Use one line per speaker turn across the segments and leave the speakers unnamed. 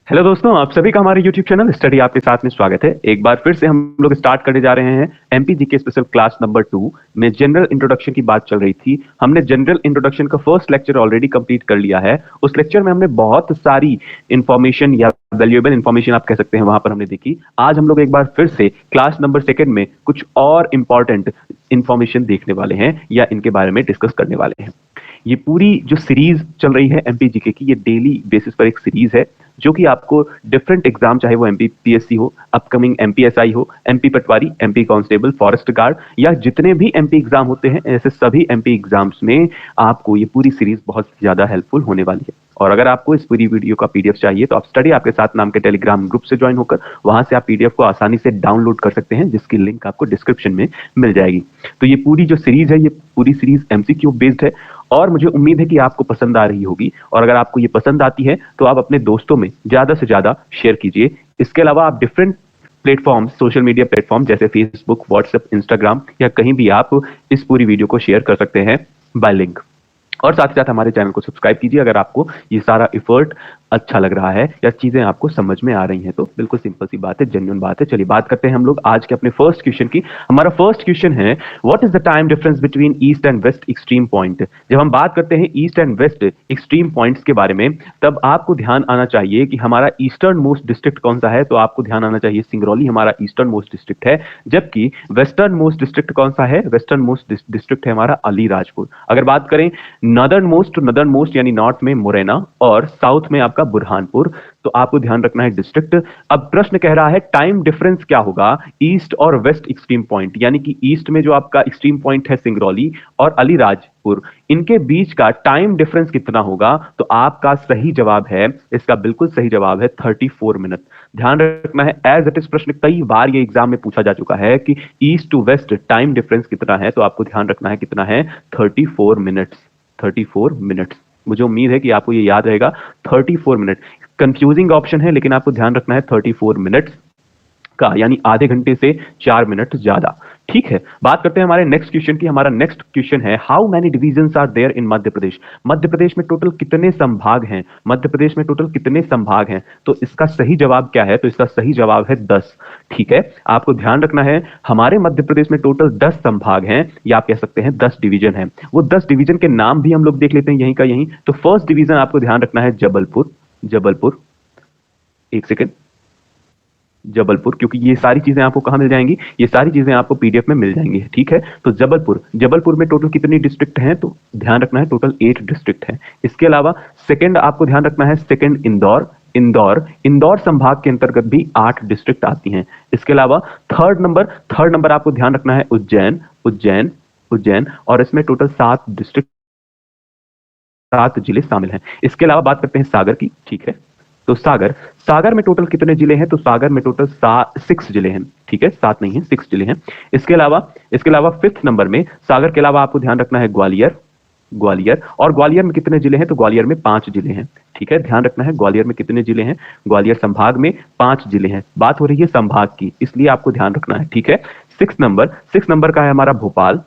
Hello दोस्तों, आप सभी का हमारे YouTube चैनल स्टडी आपके साथ में स्वागत है। एक बार फिर से हम लोग स्टार्ट करने जा रहे हैं MP GK special class number 2 में जनरल इंट्रोडक्शन की बात चल रही थी। हमने जनरल इंट्रोडक्शन का फर्स्ट लेक्चर ऑलरेडी कंप्लीट कर लिया है। उस लेक्चर में हमने बहुत सारी इंफॉर्मेशन या वैल्यूएबल इंफॉर्मेशन आप कह सकते हैं वहां पर हमने देखी। आज हम लोग एक बार फिर से क्लास नंबर 2 में कुछ और इंपॉर्टेंट इंफॉर्मेशन देखने वाले हैं या इनके बारे में डिस्कस करने वाले हैं। ये पूरी जो सीरीज चल रही है एमपी जीके की, ये डेली बेसिस पर एक सीरीज है जो कि आपको डिफरेंट एग्जाम, चाहे वो एमपीपीएससी हो, अपकमिंग एमपीएसआई हो, एमपी पटवारी, एमपी कांस्टेबल, फॉरेस्ट गार्ड या जितने भी एमपी एग्जाम होते हैं, ऐसे सभी एमपी एग्जाम्स में आपको ये पूरी सीरीज बहुत ज्यादा हेल्पफुल होने वाली है। और अगर आपको इस पूरी वीडियो का पीडीएफ चाहिए तो आप स्टडी आपके साथ नाम के टेलीग्राम ग्रुप से ज्वाइन होकर वहां से आप पीडीएफ को आसानी से डाउनलोड कर सकते हैं, जिसकी लिंक आपको डिस्क्रिप्शन में मिल जाएगी। तो ये पूरी जो सीरीज है, ये पूरी सीरीज एमसीक्यू बेस्ड है और मुझे उम्मीद है कि आपको पसंद आ रही होगी। और अगर आपको ये पसंद आती है तो आप अपने दोस्तों में ज्यादा से ज्यादा शेयर कीजिए। इसके अलावा आप different platform, social media platform जैसे फेसबुक, व्हाट्सएप, इंस्टाग्राम या कहीं भी आप इस पूरी वीडियो को शेयर कर सकते हैं बाय लिंक। और साथ ही साथ हमारे चैनल को सब्सक्राइब कीजिए अगर आपको ये सारा एफर्ट अच्छा लग रहा है या चीजें आपको समझ में आ रही हैं तो। बिल्कुल सिंपल सी बात है, जेन्युइन बात है। चलिए बात करते हैं हम लोग आज के अपने फर्स्ट क्वेश्चन की। हमारा फर्स्ट क्वेश्चन है, what is the time difference between east and west extreme point. जब हम बात करते हैं east and west extreme points के बारे में, तब आपको ध्यान आना चाहिए कि हमारा ईस्टर्न मोस्ट डिस्ट्रिक्ट कौन सा है। तो आपको ध्यान आना चाहिए सिंगरौली हमारा ईस्टर्न मोस्ट डिस्ट्रिक्ट है, जबकि वेस्टर्न मोस्ट डिस्ट्रिक्ट कौन सा है। वेस्टर्न मोस्ट डिस्ट्रिक्ट है हमारा अलीराजपुर। अगर बात करें नॉर्दर्न मोस्ट यानी नॉर्थ में मुरैना और साउथ में आपका बुरहानपुर, तो आपको ध्यान रखना है डिस्ट्रिक्ट। अब प्रश्न कह रहा है टाइम डिफरेंस क्या होगा ईस्ट और वेस्ट एक्सट्रीम पॉइंट, यानी कि ईस्ट में जो आपका एक्सट्रीम पॉइंट है सिंगरौली और अलीराजपुर, इनके बीच का टाइम डिफरेंस कितना होगा। तो आपका सही जवाब है, इसका बिल्कुल सही जवाब है 34 मिनट। ध्यान रखना है, एज इट इज प्रश्न कई बार ये एग्जाम में पूछा जा चुका है कि east to west time difference कितना है, तो आपको ध्यान रखना है कितना है, 34 मिनट्स। 34 मिनट्स, मुझे उम्मीद है कि आपको ये याद रहेगा। 34 मिनट कंफ्यूजिंग ऑप्शन है, लेकिन आपको ध्यान रखना है 34 मिनट्स का, यानी आधे घंटे से 4 मिनट ज्यादा। ठीक है, बात करते हैं हमारे नेक्स्ट क्वेश्चन की। हमारा नेक्स्ट क्वेश्चन है, how many divisions are there in Madhya Pradesh. Madhya Pradesh में टोटल कितने संभाग हैं। मध्य प्रदेश में टोटल कितने संभाग हैं, तो इसका सही जवाब क्या है। तो इसका सही जवाब है 10। ठीक है, आपको ध्यान रखना है हमारे मध्य प्रदेश में टोटल 10 संभाग हैं, या आप कह सकते हैं 10 डिवीजन हैं। वो 10 डिवीजन के नाम भी हम लोग देख लेते हैं यहीं का यहीं। तो फर्स्ट डिवीजन आपको ध्यान रखना है जबलपुर। जबलपुर, एक सेकेंड, जबलपुर, क्योंकि ये सारी चीजें आपको कहां मिल जाएंगी, ये सारी चीजें आपको पीडीएफ में मिल जाएंगी। ठीक है, तो जबलपुर, जबलपुर में टोटल कितनी डिस्ट्रिक्ट हैं, तो ध्यान रखना है टोटल 8 डिस्ट्रिक्ट हैं। इसके अलावा सेकंड आपको ध्यान रखना है, सेकंड इंदौर। इंदौर संभाग के अंतर्गत भी 8 डिस्ट्रिक्ट आती हैं। इसके अलावा थर्ड नंबर आपको ध्यान रखना है उज्जैन, और इसमें टोटल 7 डिस्ट्रिक्ट, 7 जिले शामिल हैं। इसके अलावा बात करते हैं सागर की। ठीक है, तो सागर में टोटल कितने जिले हैं, तो सागर में टोटल 6 जिले हैं। ठीक है, 7 नहीं है, 6 जिले हैं। इसके अलावा फिफ्थ नंबर में सागर के अलावा आपको ध्यान रखना है ग्वालियर, और ग्वालियर में कितने जिले हैं, तो ग्वालियर में 5 जिले हैं। ठीक है, ध्यान रखना है ग्वालियर में कितने जिले हैं, ग्वालियर संभाग में 5 जिले हैं। बात हो रही है संभाग की, इसलिए आपको ध्यान रखना है। ठीक है, 6 नंबर का है हमारा भोपाल।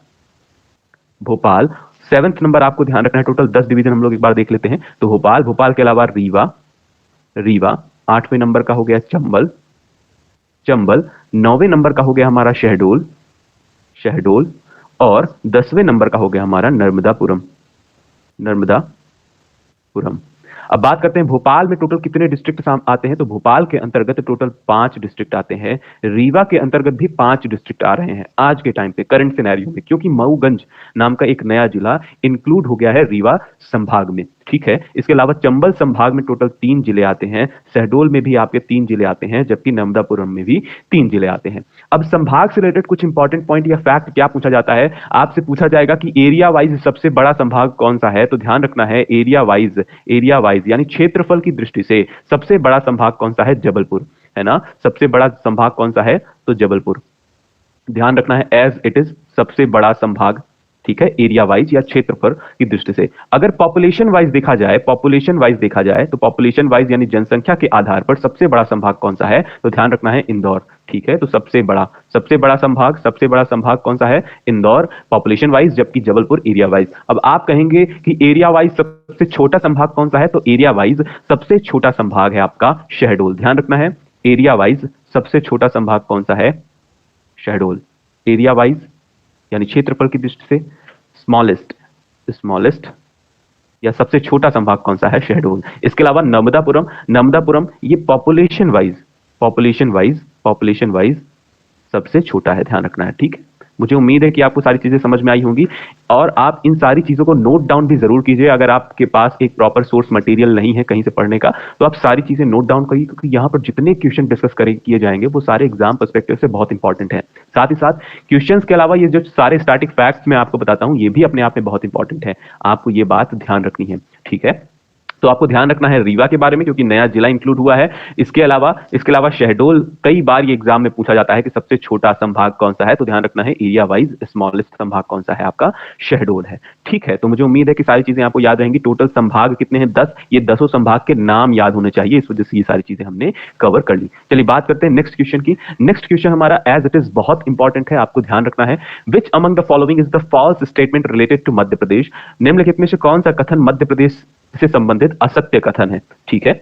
7th नंबर आपको ध्यान रखना है, टोटल 10 डिवीजन हम लोग एक बार देख लेते हैं। तो भोपाल के अलावा रीवा। 8वें नंबर का हो गया चंबल। 9वें नंबर का हो गया हमारा शहडोल, और 10वें नंबर का हो गया हमारा नर्मदापुरम। अब बात करते हैं भोपाल में टोटल कितने डिस्ट्रिक्ट आते हैं, तो भोपाल के अंतर्गत टोटल 5 डिस्ट्रिक्ट आते हैं। रीवा के अंतर्गत भी 5 डिस्ट्रिक्ट आ रहे हैं आज के टाइम पे, करंट सिनेरियो में, क्योंकि मऊगंज नाम का एक नया जिला इंक्लूड हो गया है रीवा संभाग में। ठीक है, इसके अलावा चंबल संभाग में टोटल 3 जिले आते हैं। शहडोल में भी आपके 3 जिले आते हैं, जबकि नर्मदापुरम में भी 3 जिले आते हैं। अब संभाग से रिलेटेड कुछ इंपॉर्टेंट पॉइंट या फैक्ट क्या पूछा जाता है, आपसे पूछा जाएगा कि एरिया वाइज सबसे बड़ा संभाग कौन सा है। तो ध्यान रखना है एरिया वाइज यानी क्षेत्रफल की दृष्टि से सबसे बड़ा संभाग कौन सा है, जबलपुर, है ना। सबसे बड़ा संभाग कौन सा है, तो जबलपुर। ध्यान रखना है एज इट इज सबसे बड़ा संभाग। ठीक है, एरिया वाइज या क्षेत्रफल की दृष्टि से। अगर पॉपुलेशन वाइज देखा जाए तो पॉपुलेशन वाइज यानी जनसंख्या के आधार पर सबसे बड़ा संभाग कौन सा है, तो ध्यान रखना है इंदौर। ठीक है, तो सबसे बड़ा संभाग कौन सा है? इंदौर पॉपुलेशन वाइज, जबकि जबलपुर एरिया वाइज। अब आप कहेंगे कि एरिया वाइज सबसे छोटा संभाग कौन सा है, तो एरिया वाइज सबसे छोटा संभाग है आपका शहडोल। ध्यान रखना है, एरिया वाइज सबसे छोटा संभाग कौन सा है? शहडोल। एरिया वाइज यानी क्षेत्रफल की दृष्टि से स्मॉलेस्ट या सबसे छोटा संभाग कौन सा है? शहडोल। इसके अलावा नर्मदापुरम ये पॉपुलेशन वाइज सबसे छोटा है, ध्यान रखना है, ठीक है। मुझे उम्मीद है कि आपको सारी चीजें समझ में आई होंगी और आप इन सारी चीजों को नोट डाउन भी जरूर कीजिए। अगर आपके पास एक प्रॉपर सोर्स मटेरियल नहीं है कहीं से पढ़ने का, तो आप सारी चीजें नोट डाउन करिए, क्योंकि यहाँ पर जितने क्वेश्चन डिस्कस किए जाएंगे वो सारे एग्जाम पर्सपेक्टिव से बहुत इंपॉर्टेंट है। साथ ही साथ क्वेश्चंस के अलावा ये जो सारे स्टैटिक फैक्ट्स मैं आपको बताता हूँ, ये भी अपने आप में बहुत इंपॉर्टेंट है, आपको ये बात ध्यान रखनी है, ठीक है। तो आपको ध्यान रखना है रीवा के बारे में, क्योंकि नया जिला इंक्लूड हुआ है। इसके अलावा शहडोल, कई बार ये एग्जाम में पूछा जाता है कि सबसे छोटा संभाग कौन सा है, तो ध्यान रखना है एरिया वाइज स्मॉलेस्ट संभाग कौन सा है? आपका शहडोल है, ठीक है। तो मुझे उम्मीद है कि सारी चीजें आपको याद रहेंगी। टोटल संभाग कितने हैं? 10। ये 10 संभाग के नाम याद होने चाहिए, इस वजह से ये सारी चीजें हमने कवर कर ली। चलिए बात करते हैं नेक्स्ट क्वेश्चन की। नेक्स्ट क्वेश्चन हमारा एज इट इज बहुत इंपॉर्टेंट है, आपको ध्यान रखना है। Which among the following is the false statement related to Madhya Pradesh? निम्नलिखित में से कौन सा कथन मध्य प्रदेश से संबंधित असत्य कथन है? ठीक है।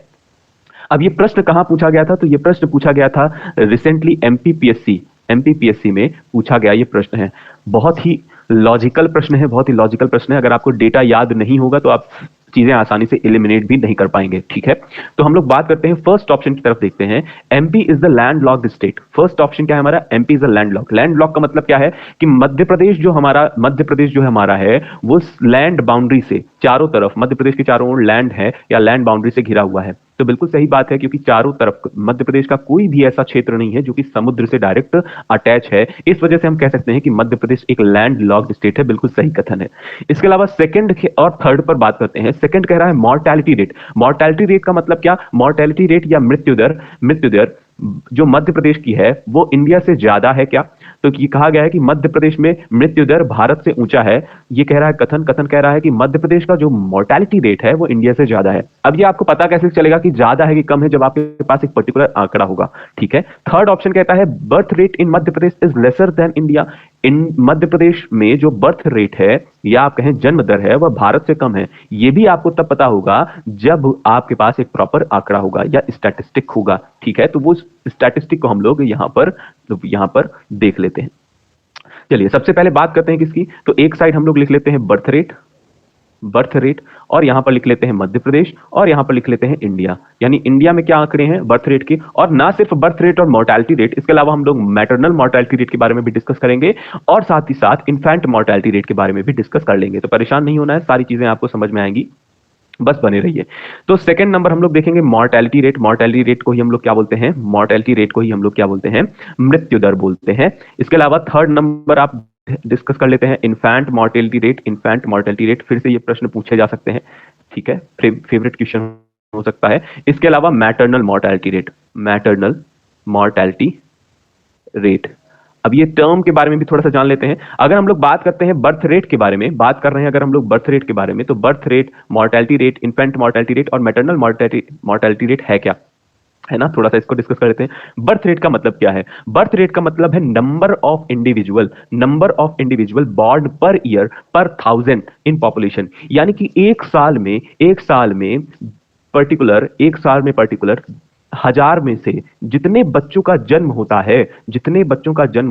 अब ये प्रश्न कहां पूछा गया था? तो ये प्रश्न पूछा गया था रिसेंटली एमपीपीएससी में पूछा गया ये प्रश्न है। बहुत ही लॉजिकल प्रश्न है। अगर आपको डेटा याद नहीं होगा तो आप चीजें आसानी से एलिमिनेट भी नहीं कर पाएंगे, ठीक है। तो हम लोग बात करते हैं फर्स्ट ऑप्शन की तरफ, देखते हैं। MP is the land locked state. First option क्या है हमारा? MP is the land lock का मतलब क्या है कि मध्य प्रदेश जो हमारा है वो लैंड बाउंड्री से चारों तरफ, मध्य प्रदेश के चारों ओर लैंड है या लैंड बाउंड्री से घिरा हुआ है। तो बिल्कुल सही बात है, क्योंकि चारों तरफ मध्य प्रदेश का कोई भी ऐसा क्षेत्र नहीं है जो कि समुद्र से डायरेक्ट अटैच है। इस वजह से हम कह सकते हैं कि मध्य प्रदेश एक लैंड लॉक्ड स्टेट है। बिल्कुल सही कथन है। इसके अलावा सेकंड और थर्ड पर बात करते हैं। सेकंड कह रहा है मॉर्टैलिटी रेट का मतलब क्या? मॉर्टैलिटी रेट या मृत्यु दर जो मध्य प्रदेश की है वो इंडिया से ज्यादा है क्या? तो ये कहा गया है कि मध्य प्रदेश में मृत्यु दर भारत से ऊंचा है। ये कह रहा है कथन कह रहा है कि मध्य प्रदेश का जो मोर्टेलिटी रेट है वो इंडिया से ज्यादा है। अब ये आपको पता कैसे चलेगा कि ज्यादा है कि कम है? जब आपके पास एक पर्टिकुलर आंकड़ा होगा, ठीक है। थर्ड ऑप्शन कहता है birth rate in Madhya Pradesh is lesser than India. In Madhya Pradesh में जो बर्थ रेट है या आप कहें जन्म दर है वह भारत से कम है। यह भी आपको तब पता होगा जब आपके पास एक प्रॉपर आंकड़ा होगा या स्टैटिस्टिक होगा, ठीक है। तो वो स्टैटिस्टिक को हम लोग यहां पर देख लेते हैं। चलिए सबसे पहले बात करते हैं किसकी? तो एक साइड हम लोग लिख लेते हैं बर्थ रेट और यहां पर लिख लेते हैं मध्य प्रदेश और यहां पर लिख लेते हैं इंडिया। यानी इंडिया में क्या आंकड़े हैं बर्थ रेट के, और ना सिर्फ बर्थ रेट और मोर्टेलिटी रेट, इसके अलावा हम लोग मैटरनल मोर्टेलिटी रेट के बारे में भी डिस्कस करेंगे और साथ ही साथ इन्फेंट मोर्टेलिटी रेट के बारे में भी डिस्कस कर लेंगे। तो परेशान नहीं होना है, सारी चीजें आपको समझ में आएंगी, बस बने रहिए। तो सेकंड नंबर हम लोग देखेंगे मॉर्टेलिटी रेट को ही हम लोग क्या बोलते हैं? मृत्यु दर बोलते हैं। इसके अलावा थर्ड नंबर आप डिस्कस कर लेते हैं इन्फेंट मोर्टेलिटी रेट। फिर से ये प्रश्न पूछे जा सकते हैं, ठीक है, फेवरेट क्वेश्चन हो सकता है। इसके अलावा मैटरनल मोर्टेलिटी रेट। अब ये टर्म के बारे में भी थोड़ा सा जान लेते हैं। अगर हम लोग बात करते हैं बर्थ रेट के बारे में, बात कर रहे हैं अगर हम लोग बर्थ रेट के बारे में, तो birth rate, mortality rate, infant mortality rate और मैटरनल मोर्टेलिटी रेट है क्या, है ना? थोड़ा सा इसको डिस्कस कर लेते हैं। बर्थ रेट का मतलब क्या है? बर्थ रेट का मतलब है number of individual born per year पर 1000 इन पॉपुलेशन। यानी कि एक साल में पर्टिकुलर 1000 में से जितने बच्चों का जन्म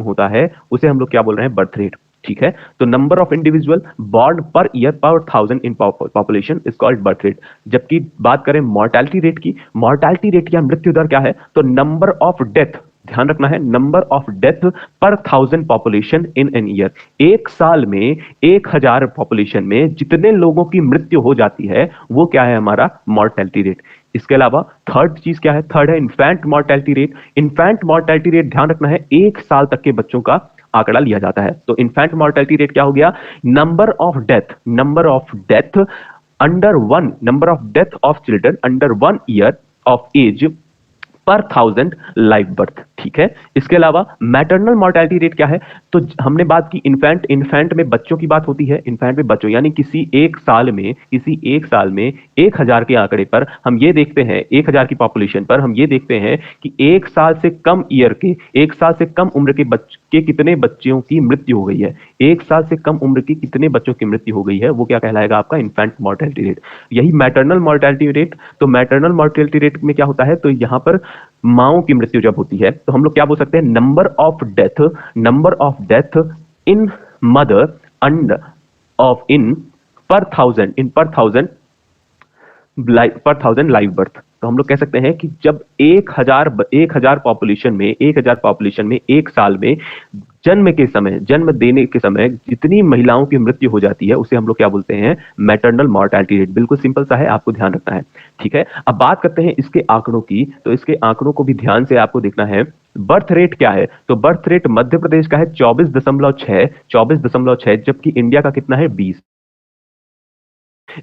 होता है उसे हम लोग क्या बोल रहे हैं? बर्थ रेट, ठीक है। तो number of individual born per year पर 1000 in population is called birth rate. जबकि बात करें मॉर्टेलिटी रेट या मृत्यु दर क्या है? तो नंबर ऑफ डेथ, ध्यान रखना है, नंबर ऑफ डेथ पर 1000 पॉपुलेशन इन एन ईयर। एक साल में 1000 पॉपुलेशन में जितने लोगों की मृत्यु हो जाती है वो क्या है? हमारा मॉर्टेलिटी रेट। इसके अलावा थर्ड चीज क्या है? थर्ड है इन्फेंट मोर्टेलिटी रेट। ध्यान रखना है, एक साल तक के बच्चों का आंकड़ा लिया जाता है। तो इन्फेंट मोर्टेलिटी रेट क्या हो गया? Number of death of children under 1 year of age per 1000 live birth. ठीक है। इसके अलावा मैटरनल मोर्टेलिटी रेट क्या है? तो हमने बात की इन्फेंट में बच्चों की बात होती है, इन्फेंट में बच्चों, यानी किसी एक साल में 1000 के आंकड़े पर हम ये देखते हैं, 1000 की पॉपुलेशन पर हम ये देखते हैं कि एक साल से कम ईयर के, एक साल से कम उम्र के कितने बच्चों की मृत्यु हो गई है। एक साल से कम उम्र की कितने बच्चों की मृत्यु हो गई है, वो क्या कहलाएगा? आपका इन्फेंट मोर्टेलिटी रेट। यही मैटरनल मोर्टेलिटी रेट। तो मैटरनल मोर्टेलिटी रेट में क्या होता है? तो यहां पर माओ की मृत्यु जब होती है तो हम लोग क्या बोल सकते हैं? Number of death in mother and infant per thousand live birth. तो हम लोग कह सकते हैं कि जब 1000 पॉपुलेशन में एक साल में जन्म देने के समय जितनी महिलाओं की मृत्यु हो जाती है, उसे हम लोग क्या बोलते हैं? Maternal mortality rate. बिल्कुल सिंपल सा है, आपको ध्यान रखना है। ठीक है, अब बात करते हैं इसके आंकड़ों की। तो इसके आंकड़ों को भी ध्यान से आपको देखना है। बर्थ रेट क्या है? तो बर्थ रेट मध्य प्रदेश का है 24.6, जबकि इंडिया का कितना है? 20।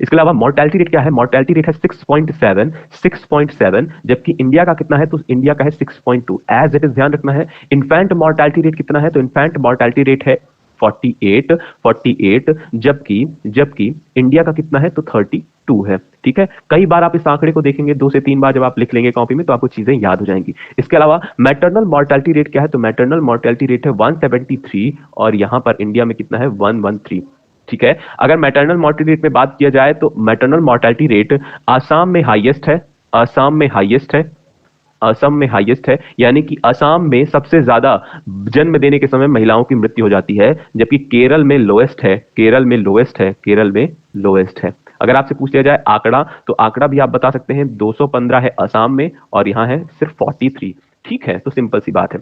इसके अलावा मोर्टेलिटी रेट क्या है? मोर्टेलिटी रेट है 6.7, जबकि इंडिया का कितना है? तो इंडिया का है 6.2। एज इट इज ध्यान रखना है। इन्फेंट मोर्टेलिटी रेट कितना है? तो इन्फेंट मोर्टेलिटी रेट है 48, जबकि इंडिया का कितना है? तो 32 है। ठीक है, कई बार आप इस आंकड़े को देखेंगे, 2 से 3 बार जब आप लिख लेंगे कॉपी में तो आपको चीजें याद हो जाएंगी। इसके अलावा मैटरनल मोर्टेलिटी रेट क्या है? तो मैटरनल मोर्टेलिटी रेट है 173 और यहां पर इंडिया में कितना है? 113। ठीक है, अगर मैटरनल मोर्टेलिटी रेट में बात किया जाए तो मैटरनल मोर्टेलिटी रेट आसाम में हाईएस्ट है। यानी कि असम में सबसे ज्यादा जन्म देने के समय महिलाओं की मृत्यु हो जाती है, जबकि केरल में लोएस्ट है। अगर आपसे पूछ लिया जाए आंकड़ा, तो आंकड़ा भी आप बता सकते हैं। 215 है असम में और यहां है सिर्फ 43। ठीक है, तो सिंपल सी बात है।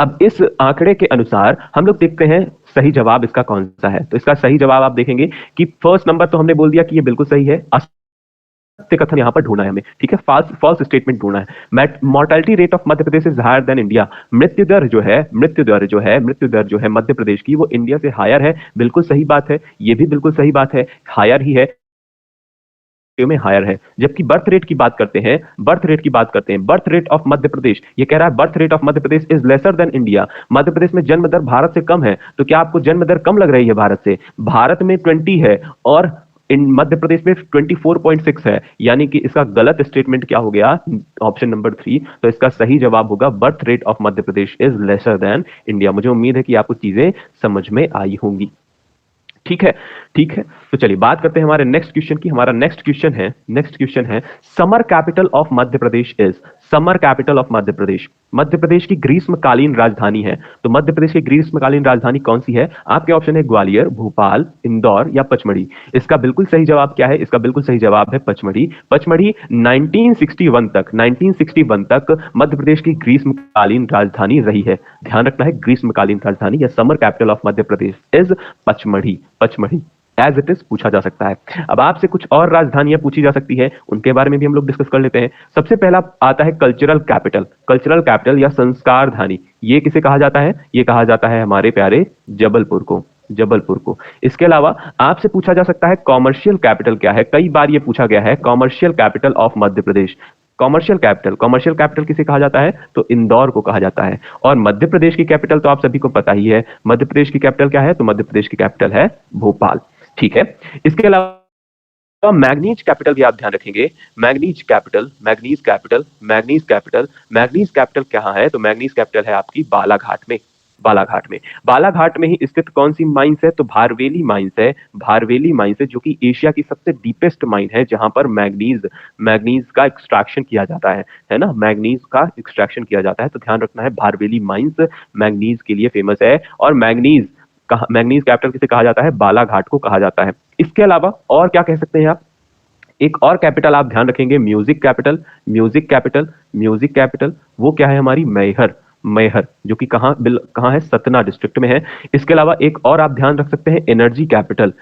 अब इस आंकड़े के अनुसार हम लोग देखते हैं सही जवाब इसका कौन सा है। तो इसका सही जवाब आप देखेंगे कि फर्स्ट नंबर तो हमने बोल दिया कि ये बिल्कुल सही है। सत्य कथन यहां पर ढूंढना है हमें। ठीक है, फॉल्स स्टेटमेंट ढूंढना है। Mortality rate of Madhya Pradesh is higher than India. मृत्यु दर जो है मध्य प्रदेश की, वो इंडिया से हायर है। बिल्कुल सही बात है, ये भी बिल्कुल सही बात है, हायर ही है, में हायर है। जबकि बर्थ रेट की बात करते हैं, birth rate of Madhya Pradesh, ये कह रहा है birth rate of Madhya Pradesh is lesser than India. Madhya Pradesh में जन्म दर भारत से कम है। तो क्या आपको जन्म दर कम लग रही है भारत से? भारत में 20 है और इन मध्य प्रदेश में 24.6 है, यानी कि इसका गलत स्टेटमेंट क्या हो गया? Option number 3। तो इसका सही जवाब होगा birth rate of Madhya Pradesh is lesser than India. मुझे उम्मीद है कि आपको चीजें समझ में आई होंगी। ठीक है, तो चलिए बात करते हैं हमारे नेक्स्ट क्वेश्चन की। हमारा नेक्स्ट क्वेश्चन है summer capital of Madhya Pradesh is. Madhya Pradesh की ग्रीष्मकालीन राजधानी है। तो मध्य प्रदेश की ग्रीष्मकालीन राजधानी कौन सी है? आपके ऑप्शन है ग्वालियर, भोपाल, इंदौर या पचमढ़ी। इसका बिल्कुल सही जवाब क्या है? इसका बिल्कुल सही जवाब है पचमढ़ी। 1961 तक मध्य प्रदेश की ग्रीष्मकालीन राजधानी रही है। ध्यान रखना है, ग्रीष्मकालीन राजधानी या summer capital of Madhya Pradesh is Pachmarhi. As it is पूछा जा सकता है। अब आपसे कुछ और राजधानियां पूछी जा सकती है, उनके बारे में भी हम लोग डिस्कस कर लेते हैं। सबसे पहला आता है कल्चरल कैपिटल या संस्कार धानी। ये किसे कहा जाता है? ये कहा जाता है हमारे प्यारे जबलपुर को। इसके अलावा आपसे पूछा जा सकता है कॉमर्शियल कैपिटल क्या है। कई बार ये पूछा गया है, commercial capital of Madhya Pradesh. Commercial capital किसे कहा जाता है? तो इंदौर को कहा जाता है। और मध्य प्रदेश की कैपिटल तो आप सभी को पता ही है। मध्य प्रदेश की कैपिटल क्या है? तो मध्य प्रदेश की कैपिटल है भोपाल। ठीक है, इसके अलावा मैग्नीज कैपिटल भी आप ध्यान रखेंगे। मैग्नीज कैपिटल कहां है? तो मैग्नीज कैपिटल है आपकी बालाघाट में ही स्थित कौन सी माइंस है? तो भारवेली माइंस है, जो कि एशिया की सबसे डीपेस्ट माइन है, जहां पर मैग्नीज का एक्सट्रैक्शन किया जाता है ना, मैग्नीज का एक्सट्रैक्शन किया जाता है। तो ध्यान रखना है, भारवेली माइंस मैग्नीज के लिए फेमस है। और मैग्नीज कैपिटल किसे कहा जाता है? बालाघाट को कहा जाता है। इसके अलावा और क्या कह सकते हैं आप? एक और कैपिटल आप ध्यान रखेंगे, म्यूजिक कैपिटल। वो क्या है? हमारी मैहर, जो कि कहां है? सतना डिस्ट्रिक्ट में है। इसके अलावा एक और आप ध्यान रख सकते हैं, एनर्जी कैपिटल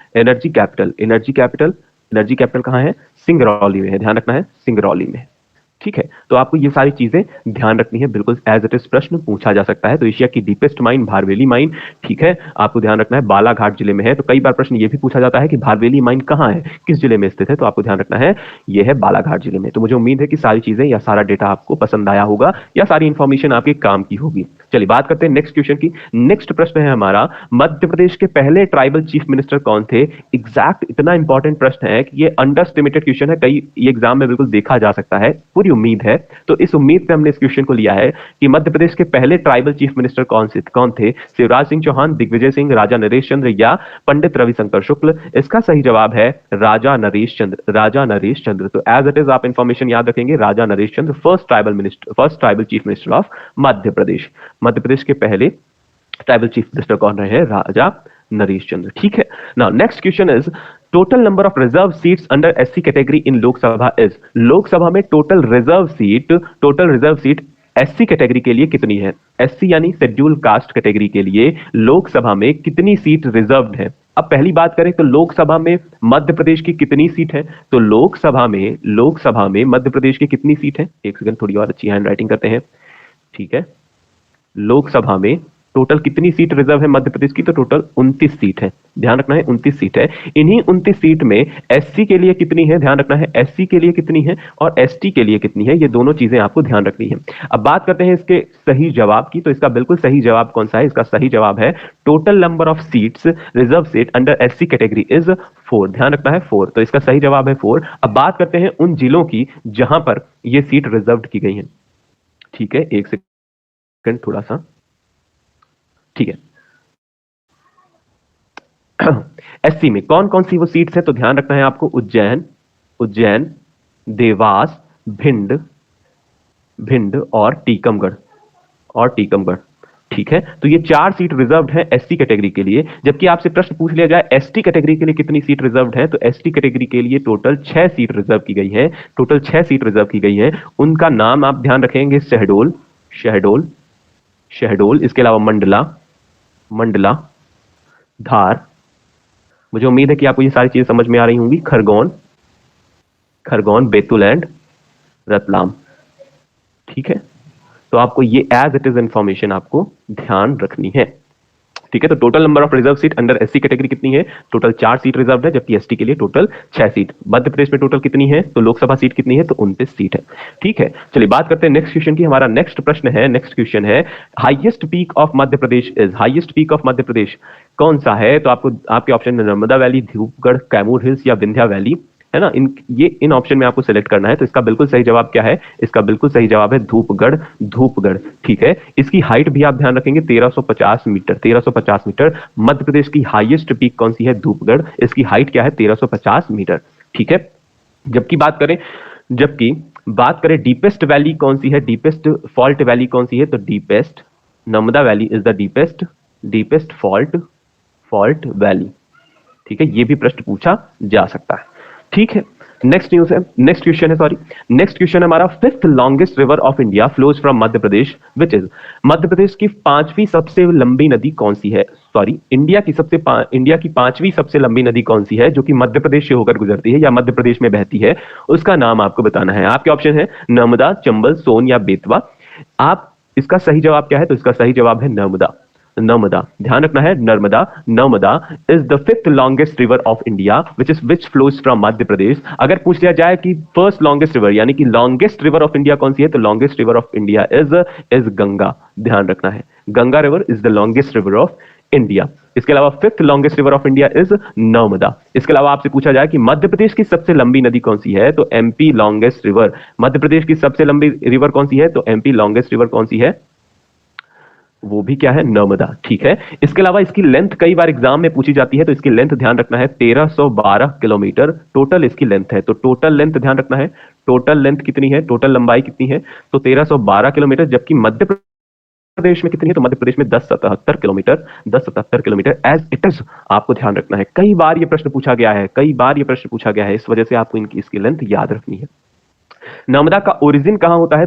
कहां है? सिंगरौली में है। ध्यान रखना है, सिंगरौली में। ठीक है, तो आपको ये सारी चीजें ध्यान रखनी है, बिल्कुल एज इट इज प्रश्न पूछा जा सकता है। तो एशिया की डीपेस्ट माइन भारवेली माइन, ठीक है, आपको ध्यान रखना है बालाघाट जिले में है। तो कई बार प्रश्न ये भी पूछा जाता है कि भारवेली माइन कहाँ है, किस जिले में स्थित है, तो आपको ध्यान रखना है ये है बालाघाट जिले में। तो मुझे उम्मीद है कि सारी चीजें या सारा डेटा आपको पसंद आया होगा या सारी इंफॉर्मेशन आपके काम की होगी। चलिए बात करते हैं नेक्स्ट क्वेश्चन की। नेक्स्ट प्रश्न है हमारा, मध्य प्रदेश के पहले ट्राइबल चीफ मिनिस्टर कौन थे? एग्जैक्ट इतना इंपॉर्टेंट प्रश्न है कि ये अंडरस्टिमेटेड क्वेश्चन है, कई ये एग्जाम में बिल्कुल देखा जा सकता है, पूरी उम्मीद है। तो इस उम्मीद पे हमने इस क्वेश्चन को लिया है कि मध्य प्रदेश के पहले ट्राइबल चीफ मिनिस्टर कौन थे? शिवराज सिंह चौहान, दिग्विजय सिंह, राजा नरेश चंद्र या पंडित रविशंकर शुक्ल? इसका सही जवाब है राजा नरेश चंद्र, राजा नरेश चंद्र। तो एज इट इज आप इंफॉर्मेशन याद रखेंगे, Raja Naresh Chandra first tribal chief minister of Madhya Pradesh. Madhya Pradesh के पहले ट्राइबल चीफ मिनिस्टर कौन रहे हैं? राजा नरेश चंद्र। ठीक है, now next question is total number of reserve seats under SC category in Lok Sabha is. Lok Sabha में total reserve seat SC category के लिए कितनी है? एससी यानी शेड्यूल कास्ट कैटेगरी के लिए लोकसभा में कितनी सीट रिजर्व्ड है? अब पहली बात करें तो लोकसभा में मध्य प्रदेश की कितनी सीट है? तो लोकसभा में मध्य प्रदेश की कितनी सीट है? एक सेकंड, थोड़ी और अच्छी हैंड राइटिंग करते हैं। ठीक है, लोकसभा में टोटल कितनी सीट रिजर्व है मध्य प्रदेश की? तो टोटल 29 सीट है, ध्यान रखना है 29 सीट है। इन्हीं 29 सीट में एससी के लिए कितनी है? ध्यान रखना है एससी के लिए कितनी है और एसटी के लिए कितनी है, ये दोनों चीजें आपको ध्यान रखनी है। अब बात करते हैं इसके सही जवाब की। तो इसका बिल्कुल सही जवाब कौन सा है? इसका सही जवाब है total number of seats reserve seat under SC category is 4। ध्यान रखना है 4, तो इसका सही जवाब है 4। अब बात करते हैं उन जिलों की जहां पर यह सीट रिजर्व की गई है। ठीक है, एक सेकंड थोड़ा सा, ठीक है। एससी में कौन कौन सी वो सीट्स है? तो ध्यान रखना है आपको उज्जैन, देवास, भिंड और टीकमगढ़ ठीक है, तो ये 4 सीट रिजर्व्ड है एससी कैटेगरी के लिए। जबकि आपसे प्रश्न पूछ लिया जाए एसटी कैटेगरी के लिए कितनी सीट रिजर्व्ड है, तो एसटी कैटेगरी के लिए टोटल 6 सीट रिजर्व की गई है, टोटल 6 सीट रिजर्व की गई है। उनका नाम आप ध्यान रखेंगे, शहडोल, इसके अलावा मंडला, धार, मुझे उम्मीद है कि आपको ये सारी चीजें समझ में आ रही होंगी, खरगोन, बैतूल एंड रतलाम। ठीक है, तो आपको ये एज इट इज इंफॉर्मेशन आपको ध्यान रखनी है। ठीक है, तो total number of reserve seat under SC category कितनी है? टोटल 4 सीट रिजर्व है, जबकि एसटी के लिए टोटल 6 सीट। मध्य प्रदेश में टोटल कितनी है? तो लोकसभा सीट कितनी है? तो 29 सीट है। ठीक है, चलिए बात करते हैं नेक्स्ट क्वेश्चन की। हमारा नेक्स्ट क्वेश्चन है highest peak of Madhya Pradesh is. Highest peak of Madhya Pradesh कौन सा है? तो आपको आपके ऑप्शन में नर्मदा वैली, धूपगढ़, कैमूर हिल्स या विंध्या वैली है ना। इन ऑप्शन में आपको सिलेक्ट करना है। तो इसका बिल्कुल सही जवाब क्या है? इसका बिल्कुल सही जवाब है धूपगढ़। ठीक है, इसकी हाइट भी आप ध्यान रखेंगे 1350 मीटर। मध्य प्रदेश की हाईएस्ट पीक कौन सी है? धूपगढ़। इसकी हाइट क्या है? 1350 मीटर। ठीक है, जबकि बात करें डीपेस्ट वैली कौन सी है, डीपेस्ट फॉल्ट वैली कौन सी है? तो deepest Narmada valley is the deepest fault valley. ठीक है, ये भी प्रश्न पूछा जा सकता है। ठीक है, नेक्स्ट क्वेश्चन है हमारा, 5th longest river of India flows from Madhya Pradesh which is. Madhya Pradesh की 5वीं सबसे लंबी नदी कौन सी है? इंडिया की 5वीं सबसे लंबी नदी कौन सी है जो कि मध्य प्रदेश से होकर गुजरती है या मध्य प्रदेश में बहती है? उसका नाम आपको बताना है। आपके ऑप्शन है नर्मदा, चंबल, सोन या बेतवा। आप इसका सही जवाब क्या है? तो इसका सही जवाब है नर्मदा। ध्यान रखना है, Narmada is the 5th longest river of India which flows from Madhya Pradesh. अगर पूछ लिया जाए कि फर्स्ट लॉन्गेस्ट रिवर यानी कि लॉन्गेस्ट रिवर ऑफ इंडिया कौन सी है, तो longest river of India is Ganga. ध्यान रखना है, Ganga river is the longest river of India. इसके अलावा 5th longest river of India is Narmada. इसके अलावा आपसे पूछा जाए कि मध्य प्रदेश की सबसे लंबी नदी कौन सी है, तो एमपी लॉन्गेस्ट रिवर। मध्य प्रदेश की सबसे लंबी रिवर कौन सी है? तो एमपी लॉन्गेस्ट रिवर कौन सी है? वो भी क्या है? नर्मदा। ठीक है, इसके अलावा इसकी लेंथ कई बार एग्जाम में पूछी जाती है, तो इसकी लेंथ ध्यान रखना है 1312 किलोमीटर टोटल इसकी लेंथ है। तो टोटल लेंथ ध्यान रखना है, टोटल लेंथ कितनी है, टोटल लंबाई कितनी है? तो 1312 किलोमीटर। जबकि मध्य प्रदेश में कितनी है? तो मध्य प्रदेश में 1077 किलोमीटर एज इट इज आपको ध्यान रखना है। कई बार ये प्रश्न पूछा गया है, इस वजह से आपको इसकी लेंथ याद रखनी है। नर्मदा का ओरिजिन कहां होता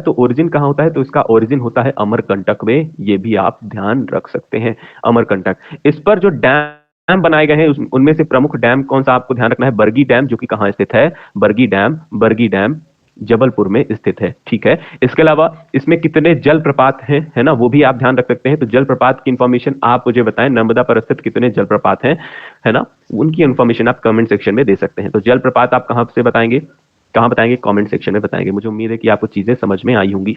है? तो इसका ओरिजिन होता है अमरकंटक में। ये भी आप ध्यान रख सकते हैं, अमरकंटक। इस पर जो डैम बनाए गए हैं उनमें से प्रमुख डैम कौन सा आपको ध्यान रखना है? बरगी डैम, जो कि कहां स्थित है? बरगी डैम जबलपुर में स्थित है। ठीक है, इसके अलावा इसमें कितने जलप्रपात हैं, है ना, वो भी आप ध्यान रख सकते हैं। तो जलप्रपात की इंफॉर्मेशन आप मुझे बताएं, नर्मदा पर स्थित कितने जलप्रपात हैं, है ना, उनकी इंफॉर्मेशन आप कमेंट सेक्शन में दे सकते हैं। तो जलप्रपात आप कहां से बताएंगे, कहां बताएंगे, कमेंट सेक्शन में बताएंगे। मुझे उम्मीद है कि आपको चीजें समझ में आई होंगी।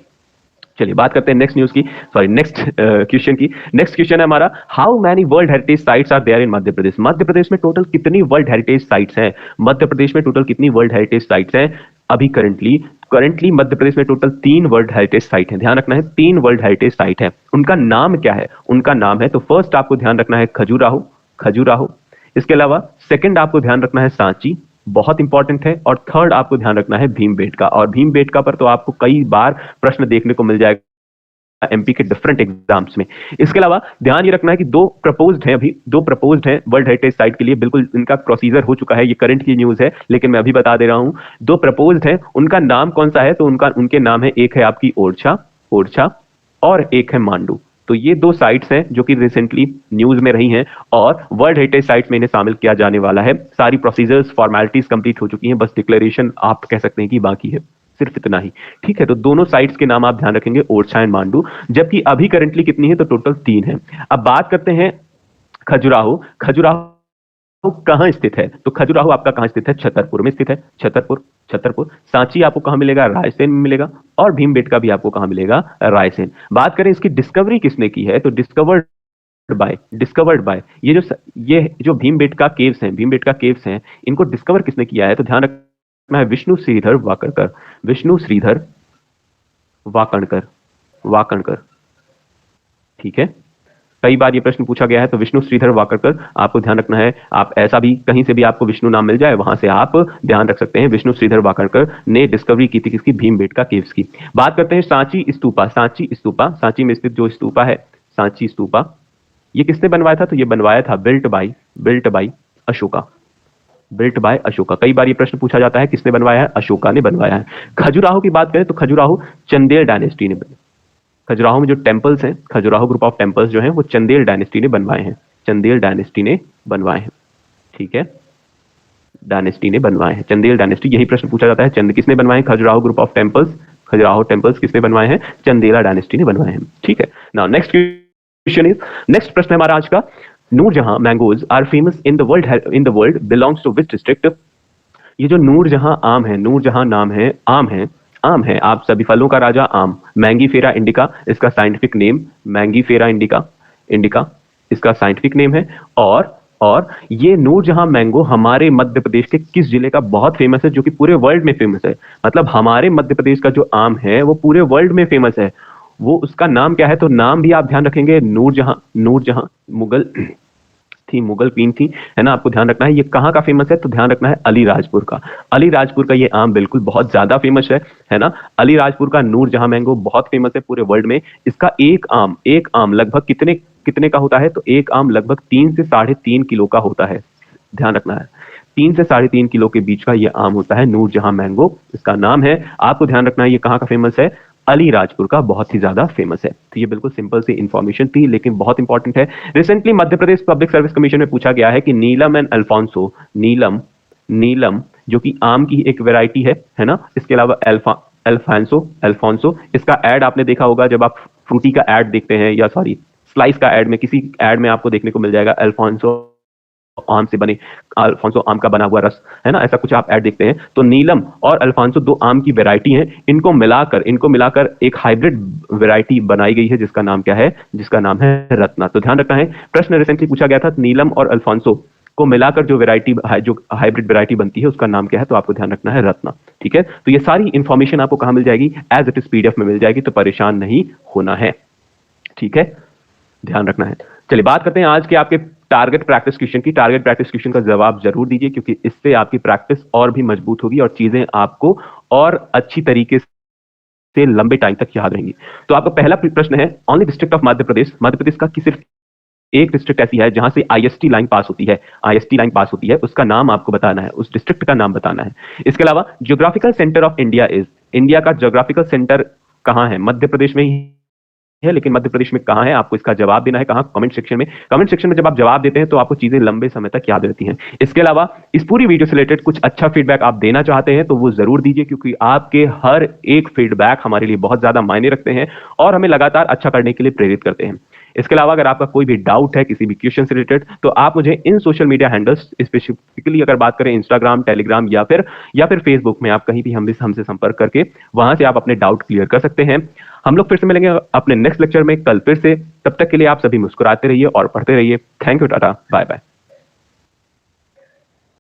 चलिए बात करते हैं नेक्स्ट न्यूज की, सॉरी नेक्स्ट क्वेश्चन की। नेक्स्ट क्वेश्चन है हमारा, how many world heritage sites are there in Madhya Pradesh. Madhya Pradesh में टोटल कितनी वर्ल्ड हेरिटेज साइट्स हैं, मध्य प्रदेश में टोटल कितनी वर्ल्ड हेरिटेज साइट्स हैं अभी करंटली। करंटली मध्य प्रदेश में टोटल 3 वर्ल्ड हेरिटेज साइट है, ध्यान रखना है 3 वर्ल्ड हेरिटेज साइट है। उनका नाम क्या है, उनका नाम है, तो फर्स्ट आपको ध्यान रखना है खजुराहो, खजुराहो। इसके अलावा सेकंड आपको ध्यान रखना है सांची, बहुत इंपॉर्टेंट है। और थर्ड आपको ध्यान रखना है भीमबेटका। और भीमबेटका पर तो आपको कई बार प्रश्न देखने को मिल जाएगा एमपी के डिफरेंट एग्जाम्स में। इसके अलावा ध्यान ये रखना है कि 2 प्रपोज्ड हैं, अभी 2 प्रपोज्ड हैं वर्ल्ड हेरिटेज साइट के लिए, बिल्कुल इनका प्रोसीजर हो चुका है, ये करंट की न्यूज है लेकिन मैं अभी बता दे रहा हूं। 2 प्रपोज्ड हैं, उनका नाम कौन सा है, तो उनके नाम है, एक है आपकी ओरछा, ओरछा, और एक है मांडू। तो ये 2 साइट्स हैं जो कि रिसेंटली न्यूज में रही हैं और वर्ल्ड हेरिटेज साइट्स में इन्हें शामिल किया जाने वाला है। सारी प्रोसीजर्स फॉर्मेलिटीज कंप्लीट हो चुकी हैं, बस डिक्लेरेशन आप कह सकते हैं कि बाकी है, सिर्फ इतना ही। ठीक है, तो दोनों साइट्स के नाम आप ध्यान रखेंगे, ओरछा एंड मांडू, जबकि अभी करंटली कितनी है, तो टोटल 3 है। अब बात करते हैं खजुराहो। खजुराहो कहां स्थित है, तो खजुराहो आपका कहां स्थित है, छतरपुर में स्थित है, छतरपुर, छतरपुर। सांची आपको कहां मिलेगा, रायसेन में मिलेगा। और भीमबेटका भी आपको कहां मिलेगा, रायसेन। बात करें इसकी डिस्कवरी किसने की है, तो डिस्कवर्ड बाय ये जो भीमबेटका केव्स हैं, भीमबेटका केव्स हैं, इनको डिस्कवर किसने किया है, तो ध्यान रखना है विष्णु श्रीधर वाकणकर, विष्णु श्रीधर वाकणकर, वाकणकर। ठीक है, कई बार ये प्रश्न पूछा गया है, तो विष्णु श्रीधर वाकणकर आपको ध्यान रखना है। आप ऐसा भी कहीं से भी आपको विष्णु नाम मिल जाए, वहां से आप ध्यान रख सकते हैं, विष्णु श्रीधर वाकणकर ने डिस्कवरी की थी किसकी, भीमबेटका केव्स की। बात करते हैं सांची स्तूपा। सांची स्तूपा, सांची में स्थित जो स्तूपा है, सांची स्तूपा, ये किसने बनवाया था, तो ये बनवाया था built by Ashoka, built by Ashoka. कई बार ये प्रश्न पूछा जाता है किसने बनवाया है, अशोका ने बनवाया है। खजुराहो की बात करें तो खजुराहो चंदेल डायनेस्टी ने, खजुराहो में जो टेम्पल्स हैं, खजुराहो ग्रुप ऑफ टेम्पल्स जो हैं, वो चंदेल डायनेस्टी ने बनवाए हैं, चंदेल डायनेस्टी ने बनवाए हैं। ठीक है, डायनेस्टी ने बनवाए हैं, चंदेल डायनेस्टी, यही प्रश्न पूछा जाता है, चंद किसने बनवाए हैं, Khajuraho group of temples, Khajuraho temples किसने बनवाए हैं, चंदेला डायनेस्टी ने बनवाए हैं। ठीक है, now next question is, next प्रश्न है हमारा आज का, Noorjahan mangoes are famous in the world belongs to which district. ये जो नूरजहां आम है, नूरजहां नाम है, आम है, आम है, आप सभी फलों का राजा आम, मैंगीफेरा इंडिका इसका scientific name, Mangifera indica, indica इसका साइंटिफिक नेम है। और ये नूरजहां मैंगो हमारे मध्य प्रदेश के किस जिले का बहुत फेमस है, जो कि पूरे वर्ल्ड में फेमस है। मतलब हमारे मध्य प्रदेश का जो आम है वो पूरे वर्ल्ड में फेमस है, वो उसका नाम क्या है, तो नाम भी आप ध्यान रखेंगे, नूरजहां, नूरजहां मुगल थी, मुगल क्वीन थी, है ना, आपको ध्यान रखना है। ये कहाँ का फेमस है, तो ध्यान रखना है अलीराजपुर का, अलीराजपुर का ये आम बिल्कुल बहुत ज्यादा फेमस है ना, अलीराजपुर का नूरजहां मैंगो बहुत फेमस है पूरे वर्ल्ड में। इसका एक आम लगभग कितने कितने का होता है, तो एक आम लगभग 3 से 3.5 किलो का होता है, ध्यान रखना है, 3 से 3.5 किलो के बीच का ये आम होता है, नूरजहां मैंगो इसका नाम है। आपको ध्यान रखना है ये कहाँ का फेमस है, अलीराजपुर का बहुत ही ज्यादा फेमस है। तो ये बिल्कुल सिंपल सी इंफॉर्मेशन थी लेकिन बहुत इंपॉर्टेंट है। Recently Madhya Pradesh public service commission में पूछा गया है कि नीलम एंड अल्फांसो, नीलम जो कि आम की एक वेराइटी है ना, इसके अलावा अल्फांसो इसका एड आपने देखा होगा, जब आप फ्रूटी का एड देखते हैं, या सॉरी स्लाइस का एड में, किसी एड में आपको देखने को मिल जाएगा अल्फांसो आम से बने, अल्फांसो आम का बना हुआ रस, है ना, ऐसा कुछ आप ऐड देखते हैं। तो नीलम और अल्फांसो 2 आम की वैरायटी हैं, इनको मिलाकर एक हाइब्रिड वैरायटी बनाई गई है, जिसका नाम क्या है, जिसका नाम है रत्ना। तो ध्यान रखना है, प्रश्न रिसेंटली पूछा गया था, नीलम और अल्फांसो को मिलाकर जो वैरायटी, जो हाइब्रिड वैरायटी बनती है, उसका नाम क्या है, तो आपको ध्यान रखना है रत्ना। ठीक है, तो ये सारी इंफॉर्मेशन आपको कहां मिल जाएगी, एज इट इज पीडीएफ में मिल जाएगी, तो परेशान नहीं होना है। ठीक है, ध्यान रखना है। चलिए बात करते हैं आज के आपके टारगेट प्रैक्टिस क्वेश्चन की। टारगेट प्रैक्टिस क्वेश्चन का जवाब जरूर दीजिए, क्योंकि इससे आपकी प्रैक्टिस और भी मजबूत होगी और चीजें आपको और अच्छी तरीके से लंबे टाइम तक याद रहेंगी। तो आपका पहला प्रश्न है, only district of Madhya Pradesh, Madhya प्रदेश का सिर्फ एक डिस्ट्रिक्ट ऐसी है जहां से आईएसटी लाइन पास होती है, आईएसटी लाइन पास होती है, उसका नाम आपको बताना है, उस डिस्ट्रिक्ट का नाम बताना है। इसके अलावा geographical centre of India is, India का ज्योग्राफिकल सेंटर कहां है, मध्य प्रदेश में ही है, लेकिन मध्य प्रदेश में कहाँ है आपको इसका जवाब देना है। कहाँ? कमेंट सेक्शन में। कमेंट सेक्शन में जब आप जवाब देते हैं तो आपको चीजें लंबे समय तक याद रहती हैं। इसके अलावा इस पूरी वीडियो से रिलेटेड कुछ अच्छा फीडबैक आप देना चाहते हैं तो वो जरूर दीजिए, क्योंकि आपके हर एक फीडबैक हमारे लिए बहुत ज्यादा मायने रखते हैं और हमें लगातार अच्छा करने के लिए प्रेरित करते हैं। इसके अलावा अगर आपका कोई भी डाउट है किसी भी क्वेश्चन से रिलेटेड तो आप मुझे इन सोशल मीडिया हैंडल्स, स्पेसिफिकली अगर बात करें इंस्टाग्राम, टेलीग्राम या फिर फेसबुक में, आप कहीं भी हमसे संपर्क करके वहां से आप अपने डाउट क्लियर कर सकते हैं। हम लोग फिर से मिलेंगे अपने नेक्स्ट लेक्चर में कल फिर से। तब तक के लिए आप सभी मुस्कुराते रहिए और पढ़ते रहिए। Thank you, tata, bye bye.